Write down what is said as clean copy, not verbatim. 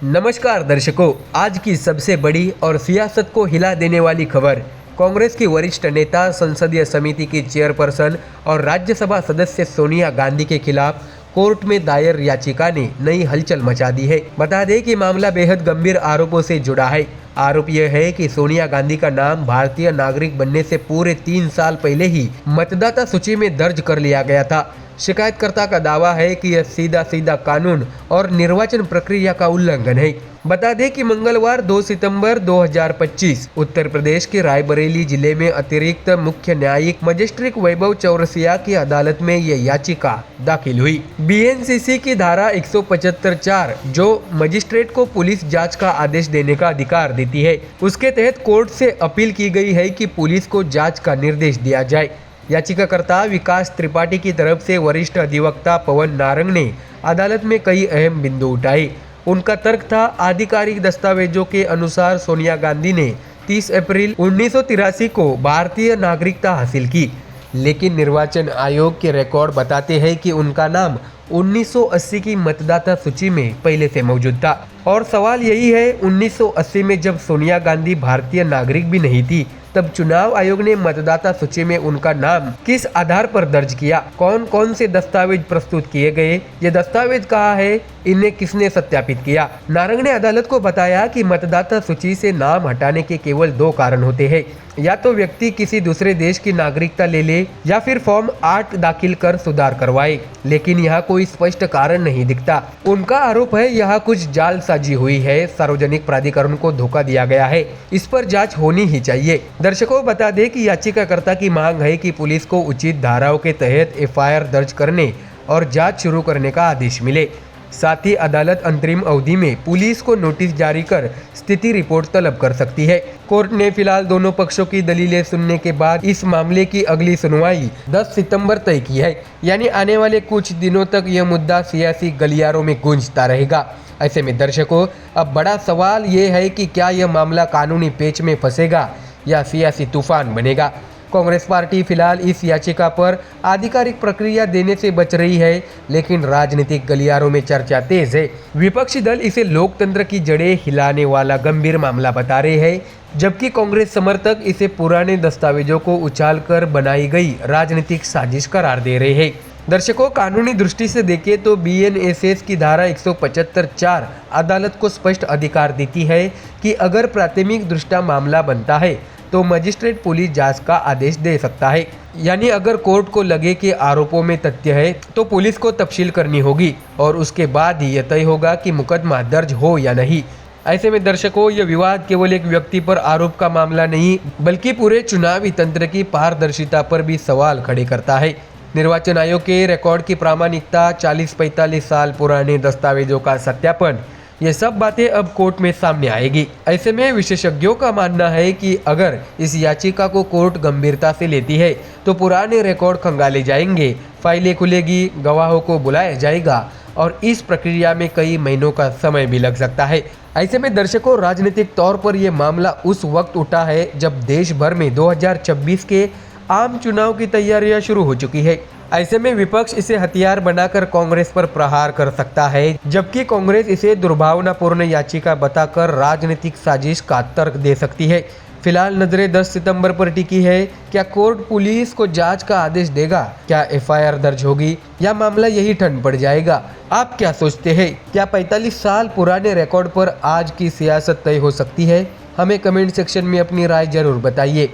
नमस्कार दर्शकों, आज की सबसे बड़ी और सियासत को हिला देने वाली खबर। कांग्रेस की वरिष्ठ नेता, संसदीय समिति की चेयरपर्सन और राज्यसभा सदस्य सोनिया गांधी के खिलाफ कोर्ट में दायर याचिका ने नई हलचल मचा दी है। बता दें कि मामला बेहद गंभीर आरोपों से जुड़ा है। आरोप यह है कि सोनिया गांधी का नाम भारतीय नागरिक बनने से पूरे 3 साल पहले ही मतदाता सूची में दर्ज कर लिया गया था। शिकायतकर्ता का दावा है कि यह सीधा कानून और निर्वाचन प्रक्रिया का उल्लंघन है। बता दें कि मंगलवार 2 सितंबर 2025 उत्तर प्रदेश के रायबरेली जिले में अतिरिक्त मुख्य न्यायिक मजिस्ट्रेट वैभव चौरसिया की अदालत में यह याचिका दाखिल हुई। बीएनसीसी की धारा 175(4 जो मजिस्ट्रेट को पुलिस जांच का आदेश देने का अधिकार देती है, उसके तहत कोर्ट से अपील की गई है कि पुलिस को जाँच का निर्देश दिया जाए। याचिकाकर्ता विकास त्रिपाठी की तरफ से वरिष्ठ अधिवक्ता पवन नारंग ने अदालत में कई अहम बिंदु उठाए। उनका तर्क था, आधिकारिक दस्तावेजों के अनुसार सोनिया गांधी ने 30 अप्रैल 1983 को भारतीय नागरिकता हासिल की, लेकिन निर्वाचन आयोग के रिकॉर्ड बताते हैं कि उनका नाम 1980 की मतदाता सूची में पहले से मौजूद था। और सवाल यही है, 1980 में जब सोनिया गांधी भारतीय नागरिक भी नहीं थी, तब चुनाव आयोग ने मतदाता सूची में उनका नाम किस आधार पर दर्ज किया? कौन कौन से दस्तावेज प्रस्तुत किए गए? ये दस्तावेज कहाँ है? इन्हें किसने सत्यापित किया? नारंग ने अदालत को बताया कि मतदाता सूची से नाम हटाने के केवल 2 कारण होते हैं, या तो व्यक्ति किसी दूसरे देश की नागरिकता ले ले या फिर फॉर्म 8 दाखिल कर सुधार करवाए, लेकिन यहाँ कोई स्पष्ट कारण नहीं दिखता। उनका आरोप है यहाँ कुछ जालसाजी हुई है, सार्वजनिक प्राधिकरण को धोखा दिया गया है, इस पर जांच होनी ही चाहिए। दर्शकों, बता दें कि याचिकाकर्ता की मांग है कि पुलिस को उचित धाराओं के तहत एफआईआर दर्ज करने और जांच शुरू करने का आदेश मिले। साथ ही अदालत अंतरिम अवधि में पुलिस को नोटिस जारी कर स्थिति रिपोर्ट तलब कर सकती है। कोर्ट ने फिलहाल दोनों पक्षों की दलीलें सुनने के बाद इस मामले की अगली सुनवाई 10 सितंबर तय की है। यानी आने वाले कुछ दिनों तक यह मुद्दा सियासी गलियारों में गूंजता रहेगा। ऐसे में दर्शकों, अब बड़ा सवाल ये है कि क्या यह मामला कानूनी पेच में फंसेगा या सियासी तूफान बनेगा। कांग्रेस पार्टी फिलहाल इस याचिका पर आधिकारिक प्रक्रिया देने से बच रही है, लेकिन राजनीतिक गलियारों में चर्चा तेज है। विपक्षी दल इसे लोकतंत्र की जड़ें हिलाने वाला गंभीर मामला बता रहे हैं, जबकि कांग्रेस समर्थक इसे पुराने दस्तावेजों को उछालकर बनाई गई राजनीतिक साजिश करार दे रहे हैं। दर्शकों, कानूनी दृष्टि से देखें तो बीएनएसएस की धारा 175(4 अदालत को स्पष्ट अधिकार देती है कि अगर प्राथमिक दृष्टया मामला बनता है तो मजिस्ट्रेट पुलिस जांच का आदेश दे सकता है। यानी अगर कोर्ट को लगे कि आरोपों में तथ्य है तो पुलिस को तफ्सील करनी होगी और उसके बाद ही यह तय होगा कि मुकदमा दर्ज हो या नहीं। ऐसे में दर्शकों, यह विवाद केवल एक व्यक्ति पर आरोप का मामला नहीं, बल्कि पूरे चुनावी तंत्र की पारदर्शिता पर भी सवाल खड़े करता है। निर्वाचन आयोग के रिकॉर्ड की प्रामाणिकता, 40-45 साल पुराने दस्तावेजों का सत्यापन, ये सब बातें अब कोर्ट में सामने आएगी। ऐसे में विशेषज्ञों का मानना है कि अगर इस याचिका को कोर्ट गंभीरता से लेती है तो पुराने रिकॉर्ड खंगाले जाएंगे, फाइलें खुलेगी, गवाहों को बुलाया जाएगा और इस प्रक्रिया में कई महीनों का समय भी लग सकता है। ऐसे में दर्शकों, राजनीतिक तौर पर यह मामला उस वक्त उठा है जब देश भर में 2026 के आम चुनाव की तैयारियां शुरू हो चुकी है। ऐसे में विपक्ष इसे हथियार बनाकर कांग्रेस पर प्रहार कर सकता है, जबकि कांग्रेस इसे दुर्भावनापूर्ण याचिका बताकर राजनीतिक साजिश का तर्क दे सकती है। फिलहाल नजरें 10 सितंबर पर टिकी है। क्या कोर्ट पुलिस को जांच का आदेश देगा? क्या एफआईआर दर्ज होगी या मामला यही ठंड पड़ जाएगा? आप क्या सोचते हैं? क्या 45 साल पुराने रिकॉर्ड पर आज की सियासत तय हो सकती है? हमें कमेंट सेक्शन में अपनी राय जरूर बताइए।